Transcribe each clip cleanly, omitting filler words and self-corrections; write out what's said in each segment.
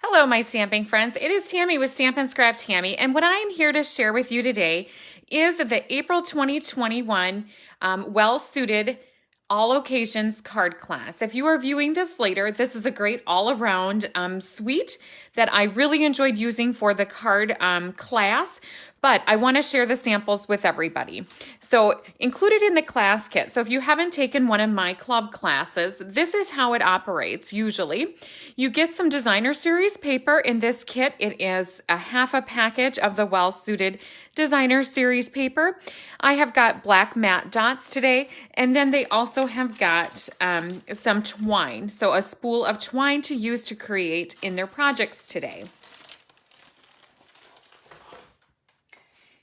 Hello, my stamping friends. It is Tammy with Stamp and Scrap Tammy, and what I am here to share with you today is the April 2021 well-suited all occasions card class. If you are viewing this later, this is a great all-around suite that I really enjoyed using for the card class, but I want to share the samples with everybody. So included in the class kit, so if you haven't taken one of my club classes, this is how it operates usually. You get some designer series paper in this kit. It is a half a package of the well-suited designer series paper. I have got black matte dots today, and then they also have got some twine, so a spool of twine to use to create in their projects today.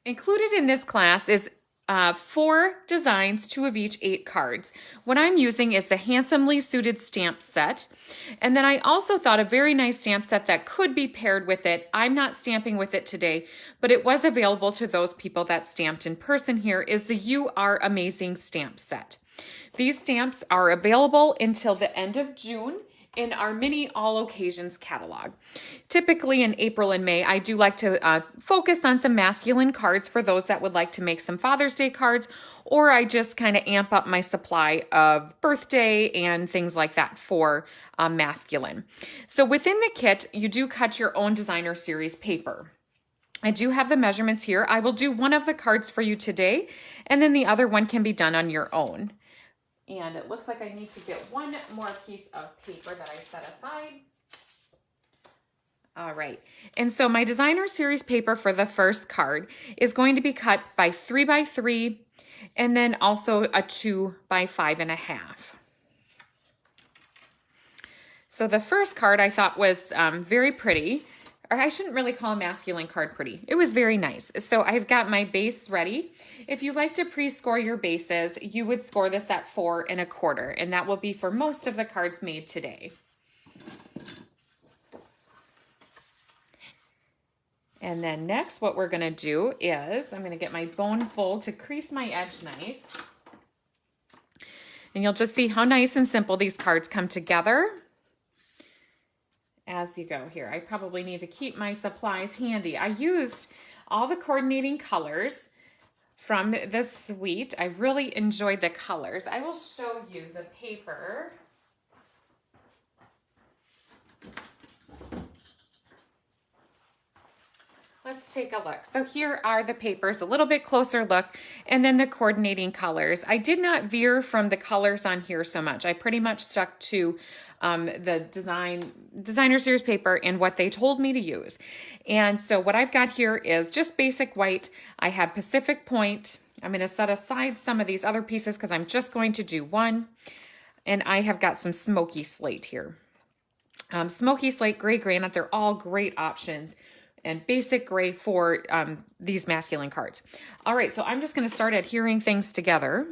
Included in this class is 4 designs, 2 of each 8 cards. What I'm using is a handsomely suited stamp set. And then I also thought a very nice stamp set that could be paired with it. I'm not stamping with it today, but it was available to those people that stamped in person here, is the You Are Amazing stamp set. These stamps are available until the end of June in our mini all occasions catalog. Typically in April and May, I do like to focus on some masculine cards for those that would like to make some Father's Day cards, or I just kind of amp up my supply of birthday and things like that for masculine. So within the kit, you do cut your own designer series paper. I do have the measurements here. I will do one of the cards for you today, and then the other one can be done on your own. And it looks like I need to get one more piece of paper that I set aside. All right, and so my designer series paper for the first card is going to be cut by 3 by 3 and then also a 2 by 5.5. So the first card I thought was very pretty. Or I shouldn't really call a masculine card pretty. It was very nice. So I've got my base ready. If you like to pre-score your bases, you would score this at 4 1/4, and that will be for most of the cards made today. And then next, what we're gonna do is, I'm gonna get my bone fold to crease my edge nice. And you'll just see how nice and simple these cards come together as you go here. I probably need to keep my supplies handy. I used all the coordinating colors from the suite. I really enjoyed the colors. I will show you the paper. Let's take a look. So here are the papers, a little bit closer look, and then the coordinating colors. I did not veer from the colors on here so much. I pretty much stuck to the designer series paper and what they told me to use. And so what I've got here is just basic white. I have Pacific Point. I'm going to set aside some of these other pieces because I'm just going to do one. And I have got some smoky slate here. Smoky slate, gray granite, they're all great options. And basic gray for these masculine cards. All right, so I'm just going to start adhering things together.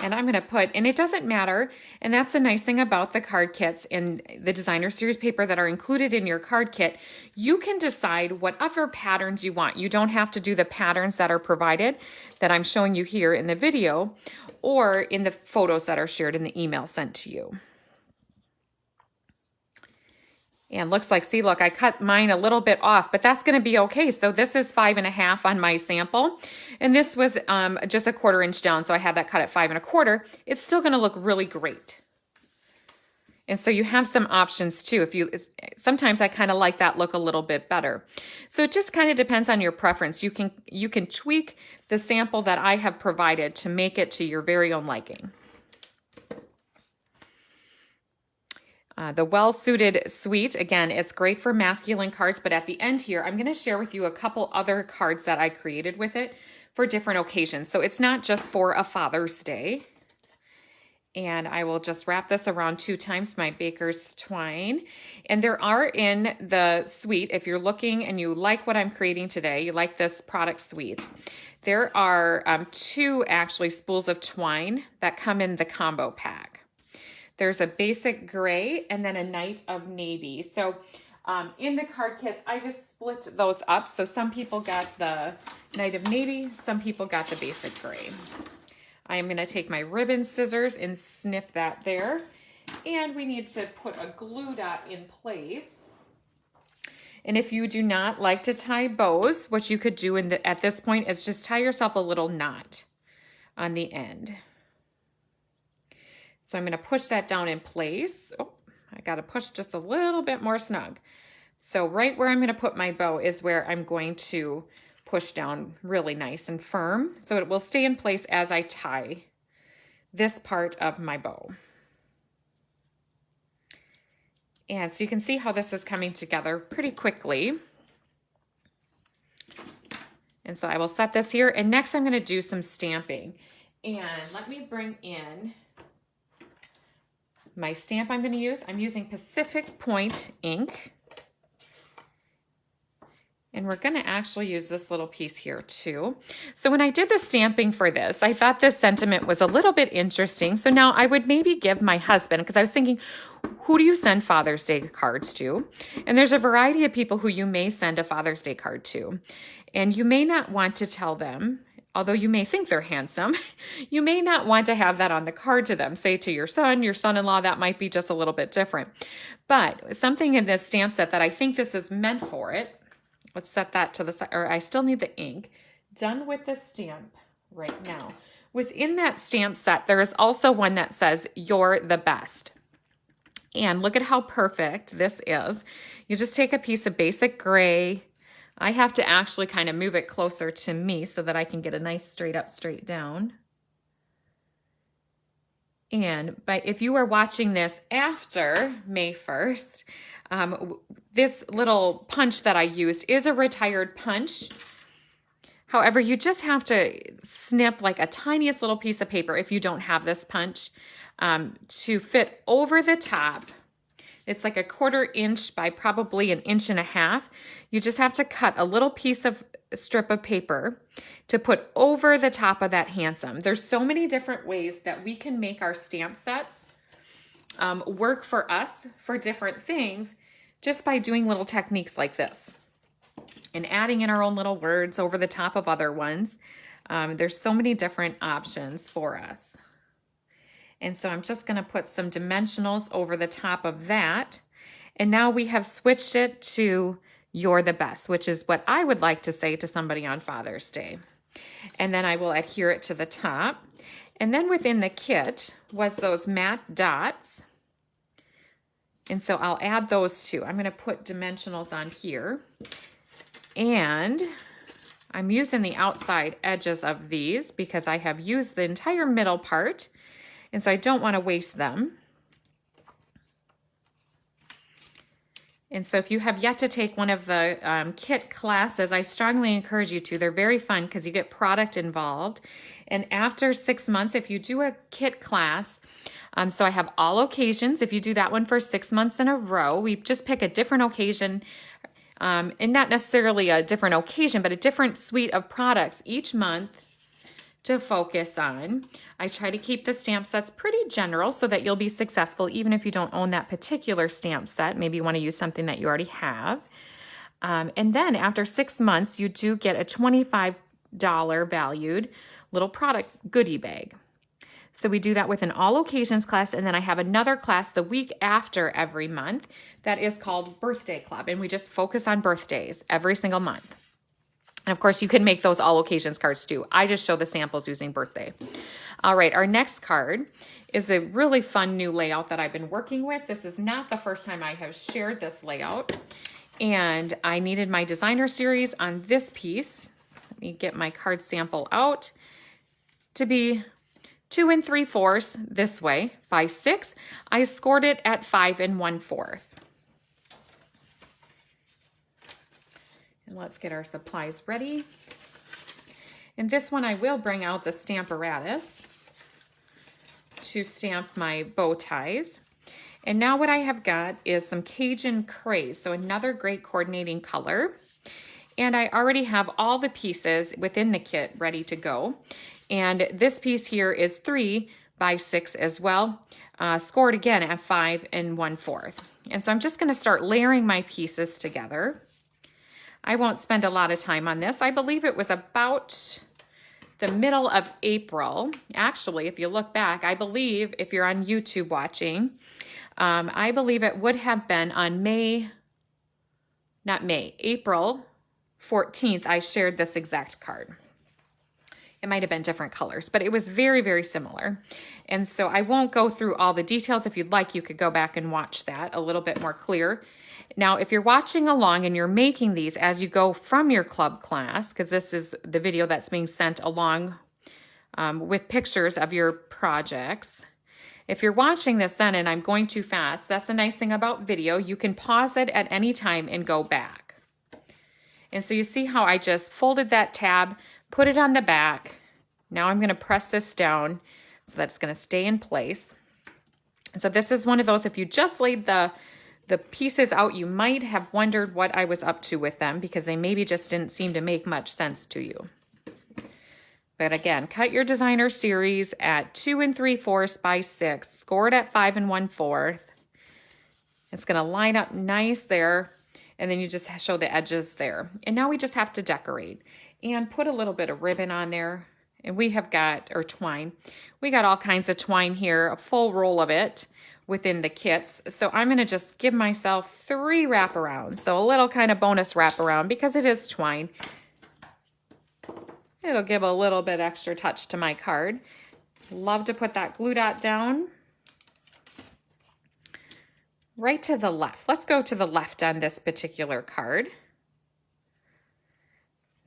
And I'm going to put, and it doesn't matter, and that's the nice thing about the card kits and the designer series paper that are included in your card kit. You can decide whatever patterns you want. You don't have to do the patterns that are provided that I'm showing you here in the video or in the photos that are shared in the email sent to you. And looks like, see, look, I cut mine a little bit off, but that's going to be okay. So this is 5.5 on my sample. And this was just a 1/4 inch down. So I had that cut at 5 1/4. It's still going to look really great. And so you have some options too. Sometimes I kind of like that look a little bit better. So it just kind of depends on your preference. You can tweak the sample that I have provided to make it to your very own liking. The well-suited suite, again, it's great for masculine cards, but at the end here, I'm going to share with you a couple other cards that I created with it for different occasions. So it's not just for a Father's Day. And I will just wrap this around 2 times my baker's twine. And there are in the suite, if you're looking and you like what I'm creating today, you like this product suite, there are 2 actually spools of twine that come in the combo pack. There's a basic gray and then a night of navy. So in the card kits, I just split those up. So some people got the night of navy, some people got the basic gray. I am going to take my ribbon scissors and snip that there. And we need to put a glue dot in place. And if you do not like to tie bows, what you could do at this point is just tie yourself a little knot on the end. So I'm going to push that down in place. Oh, I got to push just a little bit more snug. So right where I'm going to put my bow is where I'm going to push down really nice and firm, so it will stay in place as I tie this part of my bow. And so you can see how this is coming together pretty quickly. And so I will set this here, and next I'm going to do some stamping. And let me bring in my stamp I'm going to use. I'm using Pacific Point ink. And we're going to actually use this little piece here too. So when I did the stamping for this, I thought this sentiment was a little bit interesting. So now I would maybe give my husband, because I was thinking, who do you send Father's Day cards to? And there's a variety of people who you may send a Father's Day card to. And you may not want to tell them, although you may think they're handsome, you may not want to have that on the card to them. Say to your son, your son-in-law, that might be just a little bit different. But something in this stamp set that I think this is meant for it. Let's set that to the side, or I still need the ink. Done with the stamp right now. Within that stamp set, there is also one that says, "You're the best." And look at how perfect this is. You just take a piece of basic gray. I have to actually kind of move it closer to me so that I can get a nice straight up, straight down. But if you are watching this after May 1st, this little punch that I used is a retired punch. However, you just have to snip like a tiniest little piece of paper if you don't have this punch to fit over the top. It's like a 1/4 inch by probably 1.5 inches. You just have to cut a little piece of strip of paper to put over the top of that handsome. There's so many different ways that we can make our stamp sets work for us for different things just by doing little techniques like this and adding in our own little words over the top of other ones. There's so many different options for us. And so I'm just going to put some dimensionals over the top of that. And now we have switched it to "You're the best," which is what I would like to say to somebody on Father's Day. And then I will adhere it to the top. And then within the kit was those matte dots. And so I'll add those too. I'm going to put dimensionals on here. And I'm using the outside edges of these because I have used the entire middle part. And so I don't want to waste them. And so if you have yet to take one of the kit classes, I strongly encourage you to. They're very fun because you get product involved. And after 6 months, if you do a kit class, so I have all occasions. If you do that one for 6 months in a row, we just pick a different occasion, and not necessarily a different occasion, but a different suite of products each month to focus on. I try to keep the stamp sets pretty general so that you'll be successful even if you don't own that particular stamp set. Maybe you want to use something that you already have. And then after 6 months, you do get a $25 valued little product goodie bag. So we do that with an all occasions class, and then I have another class the week after every month that is called Birthday Club, and we just focus on birthdays every single month. And of course, you can make those all occasions cards too. I just show the samples using birthday. All right, our next card is a really fun new layout that I've been working with. This is not the first time I have shared this layout, and I needed my designer series on this piece. Let me get my card sample out to be 2 3/4 this way by 6. I scored it at 5 1/4. And let's get our supplies ready. In this one, I will bring out the Stamparatus to stamp my bow ties. And now what I have got is some Cajun Craze, so another great coordinating color. And I already have all the pieces within the kit ready to go. And this piece here is 3 by 6 as well, scored again at 5 1/4. And so I'm just going to start layering my pieces together. I won't spend a lot of time on this. I believe it was about the middle of April. Actually, if you look back, I believe if you're on YouTube watching, I believe it would have been on April 14th, I shared this exact card. It might have been different colors, but it was very, very similar. And so I won't go through all the details. If you'd like, you could go back and watch that a little bit more clear. Now, if you're watching along and you're making these as you go from your club class, because this is the video that's being sent along with pictures of your projects. If you're watching this then and I'm going too fast, that's the nice thing about video. You can pause it at any time and go back. And so you see how I just folded that tab, put it on the back. Now I'm going to press this down so that it's going to stay in place. And so this is one of those, if you just laid the pieces out, you might have wondered what I was up to with them because they maybe just didn't seem to make much sense to you. But again, cut your designer series at 2 3/4 by 6, score it at 5 1/4. It's going to line up nice there, and then you just show the edges there. And now we just have to decorate and put a little bit of ribbon on there. And we have got, or twine, we got all kinds of twine here, a full roll of it within the kits. So I'm going to just give myself 3 wraparounds. So a little kind of bonus wraparound because it is twine. It'll give a little bit extra touch to my card. Love to put that glue dot down. Right to the left. Let's go to the left on this particular card.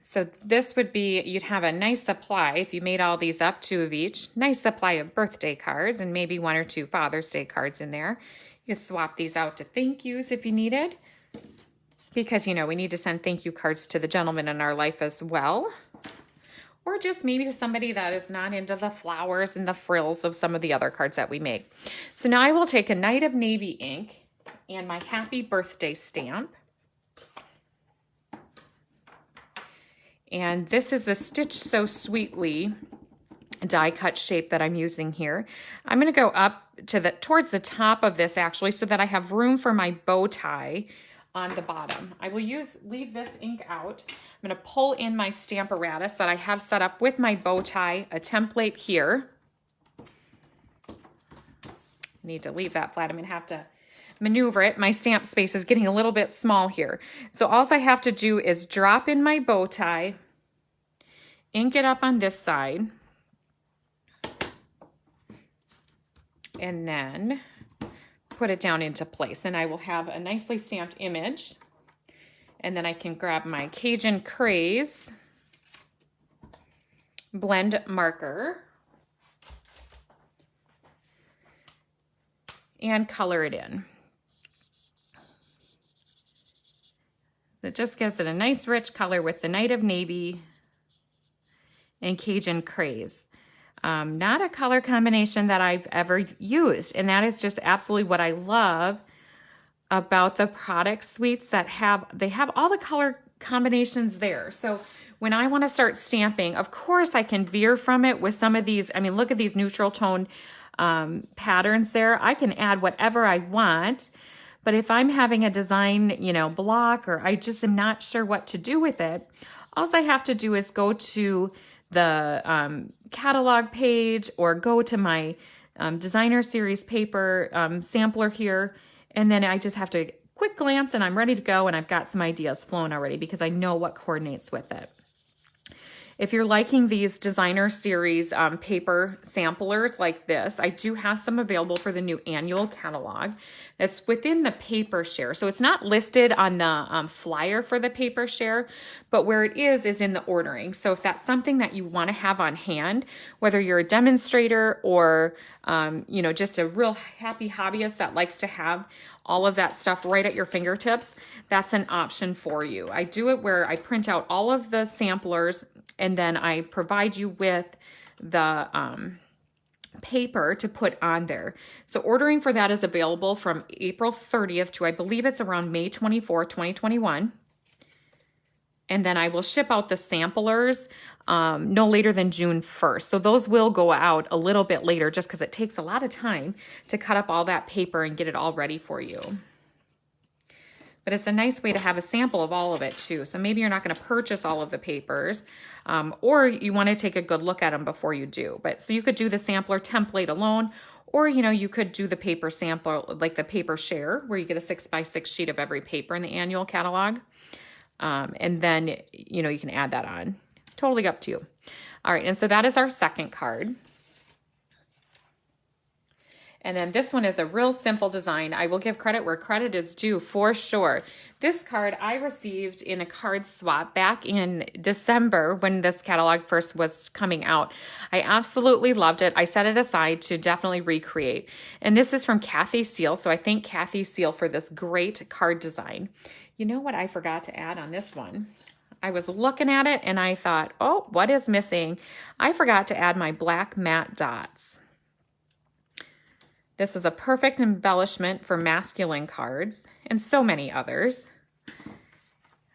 So this would be, you'd have a nice supply, if you made all these up, 2 of each, nice supply of birthday cards and maybe 1 or 2 Father's Day cards in there. You can swap these out to thank yous if you needed, because, you know, we need to send thank you cards to the gentleman in our life as well. Or just maybe to somebody that is not into the flowers and the frills of some of the other cards that we make. So now I will take a Night of Navy ink and my happy birthday stamp. And this is a Stitch So Sweetly die cut shape that I'm using here. I'm going to go up to towards the top of this actually so that I have room for my bow tie on the bottom. I will leave this ink out. I'm going to pull in my Stamparatus that I have set up with my bow tie, a template here. Need to leave that flat. I'm going to have to maneuver it. My stamp space is getting a little bit small here. So all I have to do is drop in my bow tie, ink it up on this side, and then put it down into place. And I will have a nicely stamped image. And then I can grab my Cajun Craze blend marker and color it in. So it just gives it a nice rich color with the Night of Navy and Cajun Craze. Not a color combination that I've ever used, and that is just absolutely what I love about the product suites that have all the color combinations there. So when I want to start stamping, of course I can veer from it with some of these. I mean, look at these neutral tone patterns there. I can add whatever I want. But if I'm having a design, you know, block, or I just am not sure what to do with it, all I have to do is go to the catalog page or go to my designer series paper sampler here, and then I just have to quick glance and I'm ready to go, and I've got some ideas flowing already because I know what coordinates with it. If you're liking these designer series paper samplers like this, I do have some available for the new annual catalog. That's within the paper share. So it's not listed on the flyer for the paper share, but where it is in the ordering. So if that's something that you want to have on hand, whether you're a demonstrator or you know, just a real happy hobbyist that likes to have all of that stuff right at your fingertips, that's an option for you. I do it where I print out all of the samplers and then I provide you with the paper to put on there. So ordering for that is available from April 30th to, I believe it's around May 24th, 2021. And then I will ship out the samplers no later than June 1st. So those will go out a little bit later just because it takes a lot of time to cut up all that paper and get it all ready for you. but it's a nice way to have a sample of all of it too. So maybe you're not going to purchase all of the papers, or you want to take a good look at them before you do. But so you could do the sampler template alone, or you could do the paper sampler, like the paper share, where you get a 6x6 sheet of every paper in the annual catalog. And then, you can add that on. Totally up to you. All right, and so that is our second card. And then this one is a real simple design. I will give credit where credit is due for sure. This card I received in a card swap back in December when this catalog first was coming out. I absolutely loved it. I set it aside to definitely recreate. And this is from Kathy Seal. So I thank Kathy Seal for this great card design. You know what I forgot to add on this one? I was looking at it and I thought, oh, what is missing? I forgot to add my black matte dots. This is a perfect embellishment for masculine cards and so many others.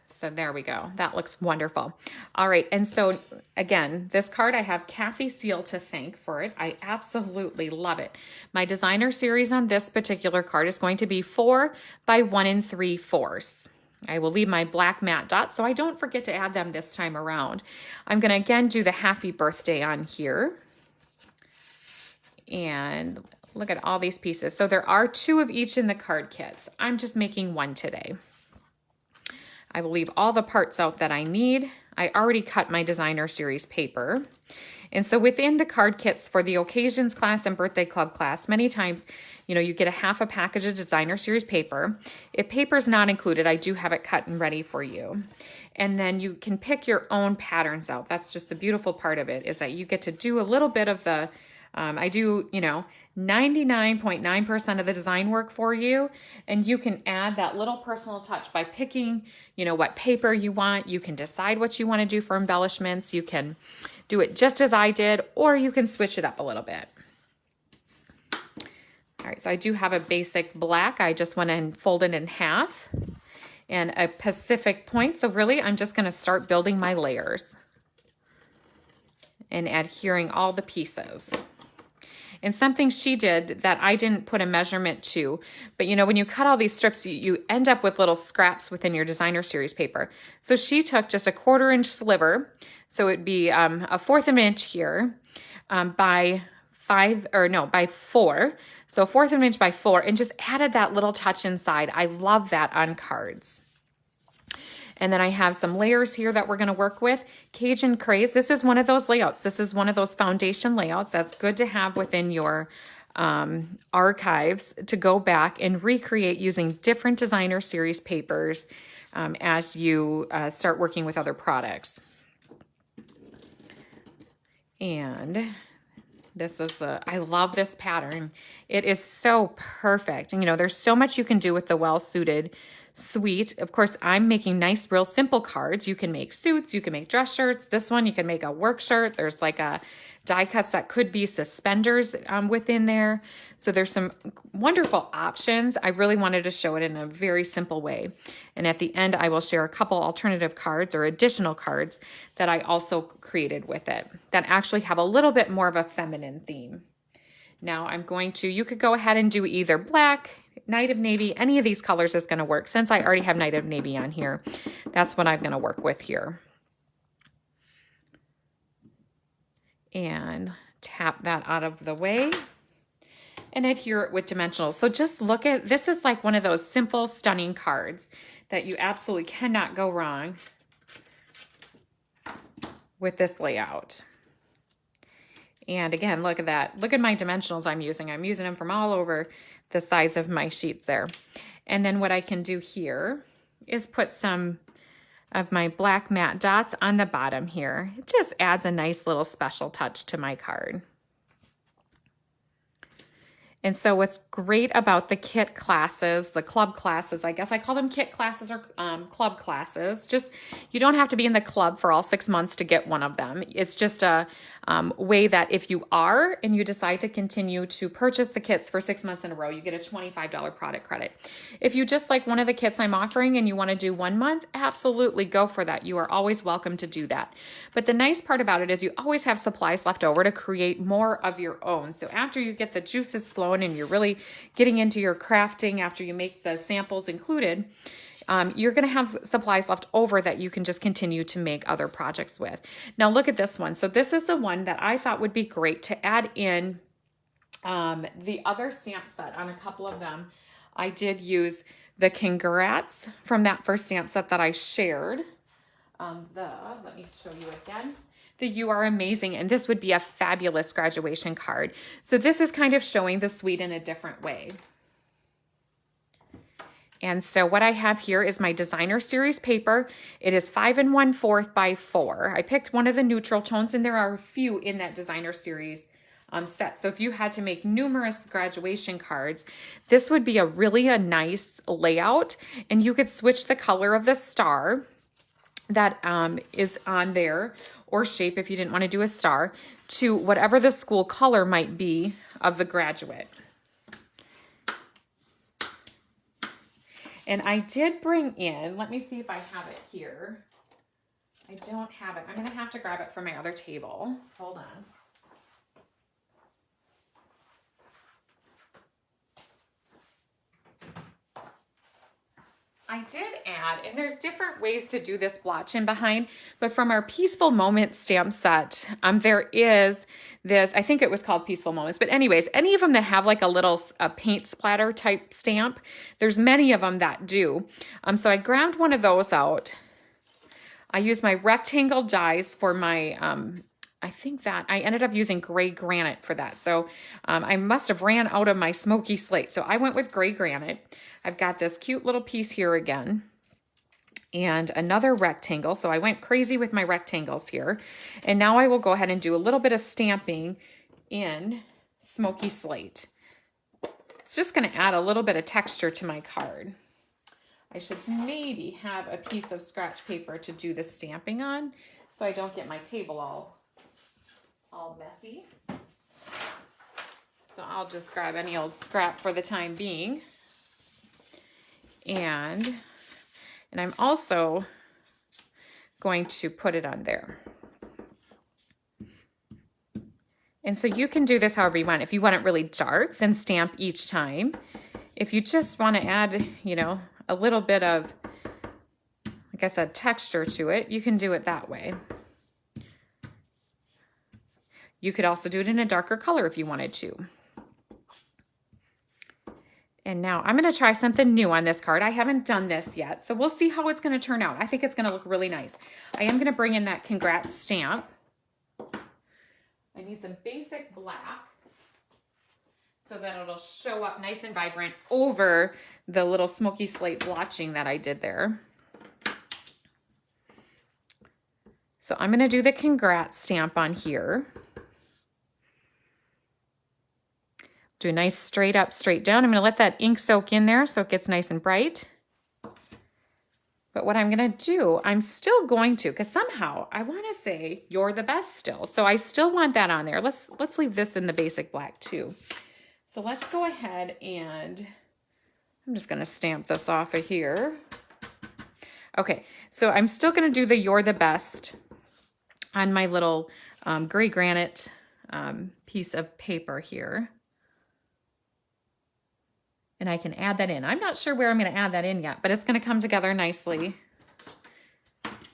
So there we go. That looks wonderful. All right. And so again, this card, I have Kathy Seal to thank for it. I absolutely love it. My designer series on this particular card is going to be 4 by 1 3/4. I will leave my black matte dots so I don't forget to add them this time around. I'm going to again do the happy birthday on here. And look at all these pieces. So there are 2 of each in the card kits. I'm just making 1 today. I will leave all the parts out that I need. I already cut my designer series paper. And so within the card kits for the occasions class and birthday club class, many times, you get a half a package of designer series paper. If paper's not included, I do have it cut and ready for you. And then you can pick your own patterns out. That's just the beautiful part of it, is that you get to do a little bit of the, I do, 99.9% of the design work for you, and you can add that little personal touch by picking, what paper you want. You can decide what you want to do for embellishments. You can do it just as I did, or you can switch it up a little bit. All right, so I do have a basic black. I just went and folded in half, and a Pacific point. So really, I'm just going to start building my layers and adhering all the pieces. And something she did that I didn't put a measurement to, but when you cut all these strips, you end up with little scraps within your designer series paper. So she took just a 1/4 inch sliver, so it'd be a 1/4 of an inch here by 4. So 1/4 of an inch by 4, and just added that little touch inside. I love that on cards. And then I have some layers here that we're going to work with. Cajun Craze. This is one of those layouts. This is one of those foundation layouts that's good to have within your archives to go back and recreate using different designer series papers as you start working with other products. And this is I love this pattern. It is so perfect. And there's so much you can do with the well-suited suite. Of course, I'm making nice, real simple cards. You can make suits, you can make dress shirts. This one, you can make a work shirt. There's like a die cuts that could be suspenders within there. So there's some wonderful options. I really wanted to show it in a very simple way. And at the end, I will share a couple alternative cards or additional cards that I also created with it that actually have a little bit more of a feminine theme. Now I'm going to, you could go ahead and do either black, Night of Navy, any of these colors is going to work. Since I already have Night of Navy on here, that's what I'm going to work with here. And tap that out of the way and adhere it with dimensionals. So just look at, this is like one of those simple, stunning cards that you absolutely cannot go wrong with this layout. And again, look at that. Look at my dimensionals I'm using. I'm using them from all over the sides of my sheets there. And then what I can do here is put some of my black matte dots on the bottom here. It just adds a nice little special touch to my card. And so what's great about the kit classes, the club classes, I guess I call them kit classes or club classes, just you don't have to be in the club for all 6 months to get one of them. It's just a way that if you are and you decide to continue to purchase the kits for 6 months in a row, you get a $25 product credit. If you just like one of the kits I'm offering and you want to do 1 month, absolutely go for that. You are always welcome to do that. But the nice part about it is you always have supplies left over to create more of your own. So after you get the juices flowing and you're really getting into your crafting after you make the samples included, you're going to have supplies left over that you can just continue to make other projects with. Now look at this one. So this is the one that I thought would be great to add in the other stamp set on a couple of them. I did use the congrats from that first stamp set that I shared. Let me show you again. The You Are Amazing, and this would be a fabulous graduation card. So this is kind of showing the suite in a different way. And so what I have here is my designer series paper. It is 5 1/4 by 4. I picked one of the neutral tones, and there are a few in that designer series set. So if you had to make numerous graduation cards, this would be a nice layout, and you could switch the color of the star that is on there, or shape if you didn't want to do a star, to whatever the school color might be of the graduate. And I did bring in, let me see if I have it here. I don't have it. I'm going to have to grab it from my other table. Hold on. I did add, and there's different ways to do this blotch in behind, but from our Peaceful Moment stamp set, there is this, I think it was called Peaceful Moments, but anyways, any of them that have like a paint splatter type stamp, there's many of them that do. So I grabbed one of those out. I used my rectangle dies for my, I think that I ended up using gray granite for that. So I must have ran out of my smoky slate. So I went with gray granite. I've got this cute little piece here again and another rectangle. So I went crazy with my rectangles here. And now I will go ahead and do a little bit of stamping in smoky slate. It's just going to add a little bit of texture to my card. I should maybe have a piece of scratch paper to do the stamping on so I don't get my table all messy. So I'll just grab any old scrap for the time being. And I'm also going to put it on there. And so you can do this however you want. If you want it really dark, then stamp each time. If you just want to add, a little bit of, like I said, texture to it, you can do it that way. You could also do it in a darker color if you wanted to. And now I'm going to try something new on this card. I haven't done this yet, so we'll see how it's going to turn out. I think it's going to look really nice. I am going to bring in that congrats stamp. I need some basic black so that it'll show up nice and vibrant over the little smoky slate blotching that I did there. So I'm going to do the congrats stamp on here. Do a nice straight up, straight down. I'm going to let that ink soak in there so it gets nice and bright. But what I'm going to do, I'm still going to, because somehow I want to say you're the best still. So I still want that on there. Let's leave this in the basic black too. So let's go ahead and I'm just going to stamp this off of here. Okay, so I'm still going to do the you're the best on my little gray granite piece of paper here. And I can add that in. I'm not sure where I'm going to add that in yet, but it's going to come together nicely.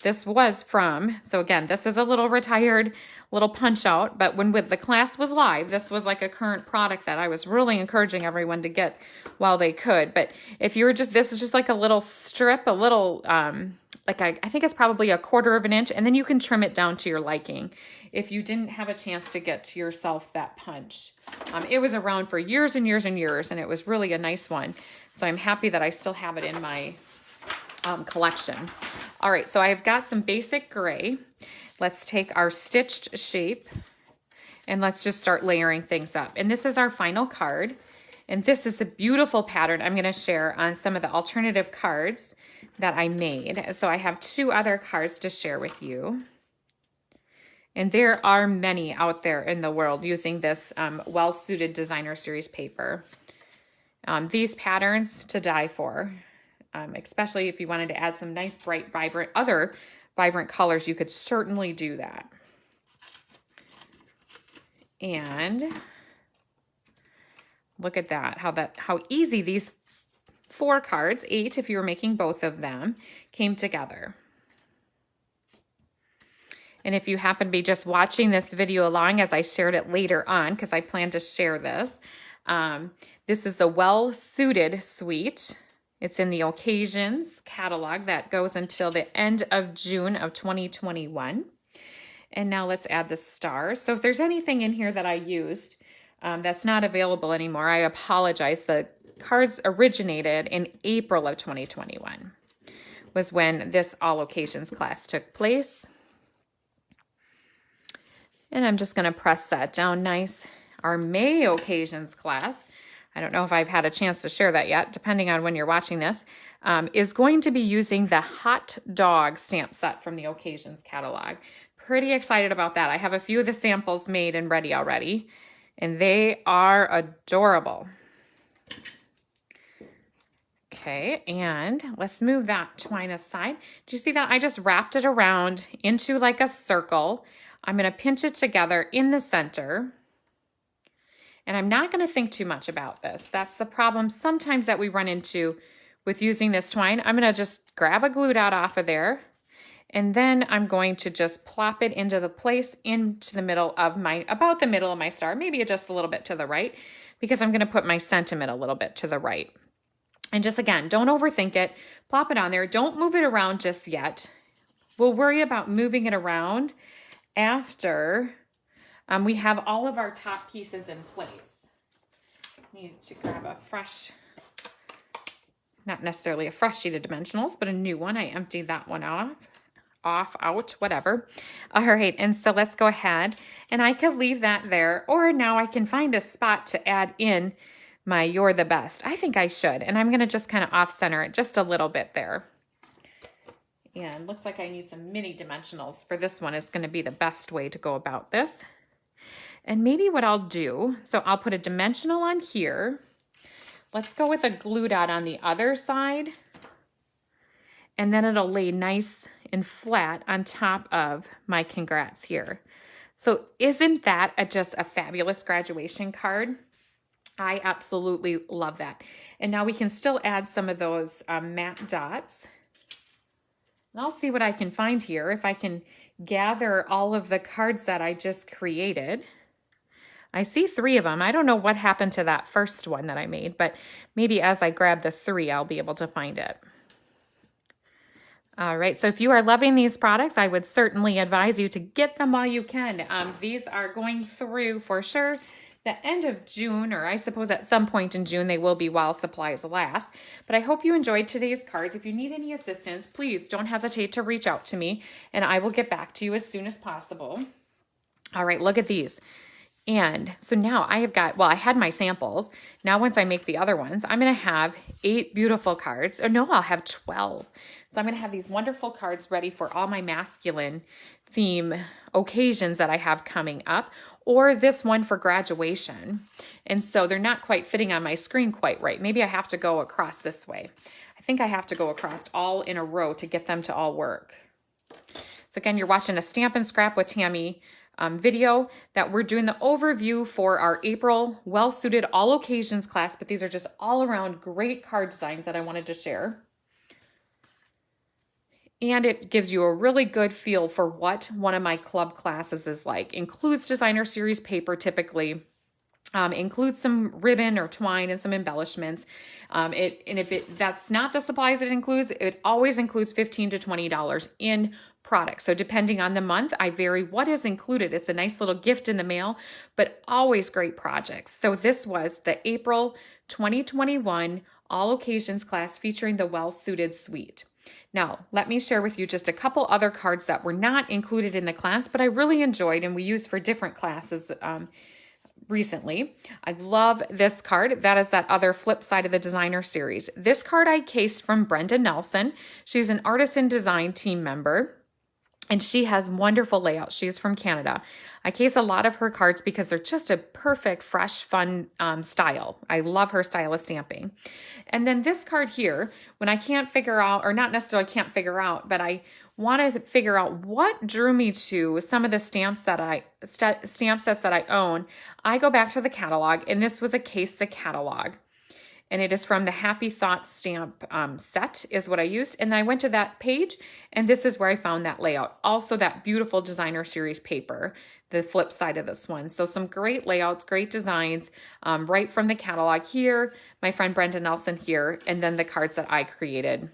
This was from, so again, this is a little retired little punch out, but when the class was live, this was like a current product that I was really encouraging everyone to get while they could. But if you were this is just like a little strip, a little, I think it's probably 1/4 of an inch, and then you can trim it down to your liking. If you didn't have a chance to get to yourself that punch. It was around for years and years and years, and it was really a nice one. So I'm happy that I still have it in my collection. All right, so I've got some basic gray. Let's take our stitched shape and let's just start layering things up. And this is our final card. And this is a beautiful pattern I'm going to share on some of the alternative cards that I made. So I have 2 other cards to share with you. And there are many out there in the world using this well-suited designer series paper. These patterns to die for, especially if you wanted to add some nice, bright, other vibrant colors, you could certainly do that. And look at that, how easy these 4 cards, 8 if you were making both of them, came together. And if you happen to be just watching this video along as I shared it later on, because I plan to share this, this is the Well Suited Suite. It's in the Occasions catalog that goes until the end of June of 2021. And now let's add the stars. So if there's anything in here that I used that's not available anymore, I apologize. The cards originated in April of 2021 was when this All Occasions class took place. And I'm just going to press that down nice. Our May Occasions class, I don't know if I've had a chance to share that yet, depending on when you're watching this, is going to be using the Hot Dog stamp set from the Occasions catalog. Pretty excited about that. I have a few of the samples made and ready already, and they are adorable. Okay, and let's move that twine aside. Do you see that? I just wrapped it around into like a circle. I'm going to pinch it together in the center. And I'm not going to think too much about this. That's the problem sometimes that we run into with using this twine. I'm going to just grab a glue dot off of there. And then I'm going to just plop it into the place into the middle of my, about the middle of my star, maybe just a little bit to the right, because I'm going to put my sentiment a little bit to the right. And just again, don't overthink it. Plop it on there. Don't move it around just yet. We'll worry about moving it around after we have all of our top pieces in place. Need to grab a fresh, not necessarily a fresh sheet of dimensionals, but a new one. I emptied that one out, whatever. All right, and so let's go ahead and I could leave that there, or now I can find a spot to add in my You're the Best. I think I should, and I'm going to just kind of off center it just a little bit there. And looks like I need some mini dimensionals for this one. Is going to be the best way to go about this. And maybe what I'll do, so I'll put a dimensional on here. Let's go with a glue dot on the other side. And then it'll lay nice and flat on top of my congrats here. So isn't that just a fabulous graduation card? I absolutely love that. And now we can still add some of those matte dots. And I'll see what I can find here. If I can gather all of the cards that I just created. I see 3 of them. I don't know what happened to that first one that I made, but maybe as I grab the 3, I'll be able to find it. All right, so if you are loving these products, I would certainly advise you to get them while you can. These are going through for sure the end of June, or I suppose at some point in June they will be while supplies last. But I hope you enjoyed today's cards. If you need any assistance, please don't hesitate to reach out to me, and I will get back to you as soon as possible. All right, look at these. And so now I have got, well, I had my samples. Now once I make the other ones, I'm going to have 8 beautiful cards. Or no, I'll have 12. So I'm going to have these wonderful cards ready for all my masculine theme occasions that I have coming up, or this one for graduation. And so they're not quite fitting on my screen quite right. Maybe I have to go across this way. I think I have to go across all in a row to get them to all work. So again, you're watching a Stamp and Scrap with Tammy video that we're doing the overview for our April well-suited all occasions class, but these are just all around great card designs that I wanted to share. And it gives you a really good feel for what one of my club classes is like. Includes designer series paper typically, includes some ribbon or twine and some embellishments. If that's not the supplies it includes, it always includes $15 to $20 in products. So depending on the month, I vary what is included. It's a nice little gift in the mail, but always great projects. So this was the April 2021 All Occasions class featuring the Well Suited Suite. Now, let me share with you just a couple other cards that were not included in the class, but I really enjoyed and we used for different classes recently. I love this card. That is that other flip side of the designer series. This card I cased from Brenda Nelson. She's an artisan design team member. And she has wonderful layouts. She is from Canada. I case a lot of her cards because they're just a perfect, fresh, fun style. I love her style of stamping. And then this card here, when I can't figure out, or not necessarily can't figure out, but I want to figure out what drew me to some of the stamp sets that I own, I go back to the catalog, and this was a case the catalog. and it is from the Happy Thoughts stamp set is what I used. And then I went to that page, and this is where I found that layout. Also that beautiful designer series paper, the flip side of this one. So some great layouts, great designs, right from the catalog here, my friend Brenda Nelson here, and then the cards that I created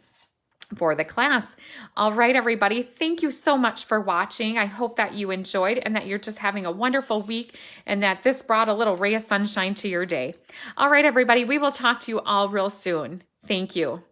for the class. All right, everybody, thank you so much for watching. I hope that you enjoyed and that you're just having a wonderful week and that this brought a little ray of sunshine to your day. All right, everybody, we will talk to you all real soon. Thank you.